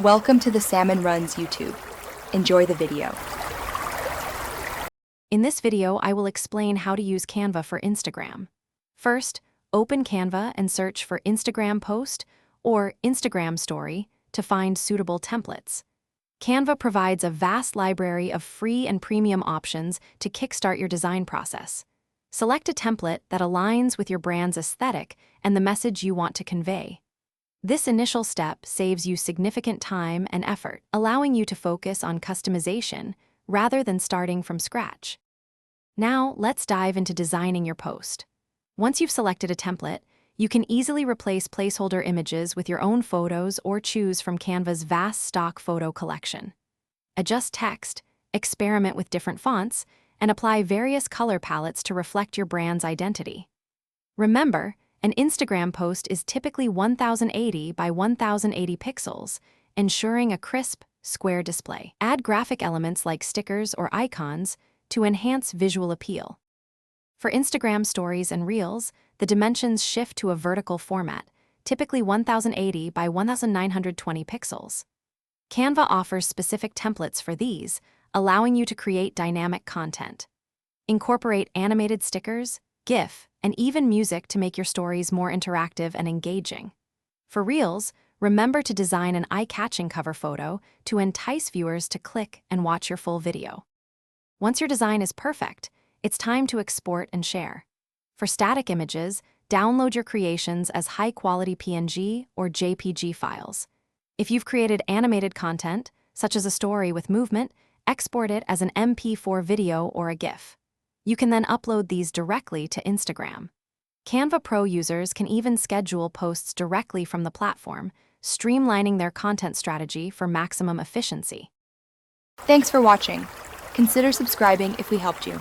Welcome to the Salmon Runs YouTube. Enjoy the video. In this video, I will explain how to use Canva for Instagram. First, open Canva and search for Instagram post or Instagram story to find suitable templates. Canva provides a vast library of free and premium options to kickstart your design process. Select a template that aligns with your brand's aesthetic and the message you want to convey. This initial step saves you significant time and effort, allowing you to focus on customization rather than starting from scratch. Now, let's dive into designing your post. Once you've selected a template, you can easily replace placeholder images with your own photos or choose from Canva's vast stock photo collection. Adjust text, experiment with different fonts, and apply various color palettes to reflect your brand's identity. Remember, an Instagram post is typically 1080 by 1080 pixels, ensuring a crisp, square display. Add graphic elements like stickers or icons to enhance visual appeal. For Instagram stories and reels, the dimensions shift to a vertical format, typically 1080 by 1920 pixels. Canva offers specific templates for these, allowing you to create dynamic content. Incorporate animated stickers, GIF, and even music to make your stories more interactive and engaging. For Reels, remember to design an eye-catching cover photo to entice viewers to click and watch your full video. Once your design is perfect, it's time to export and share. For static images, download your creations as high-quality PNG or JPG files. If you've created animated content, such as a story with movement, export it as an MP4 video or a GIF. You can then upload these directly to Instagram. Canva Pro users can even schedule posts directly from the platform, streamlining their content strategy for maximum efficiency. Thanks for watching. Consider subscribing if we helped you.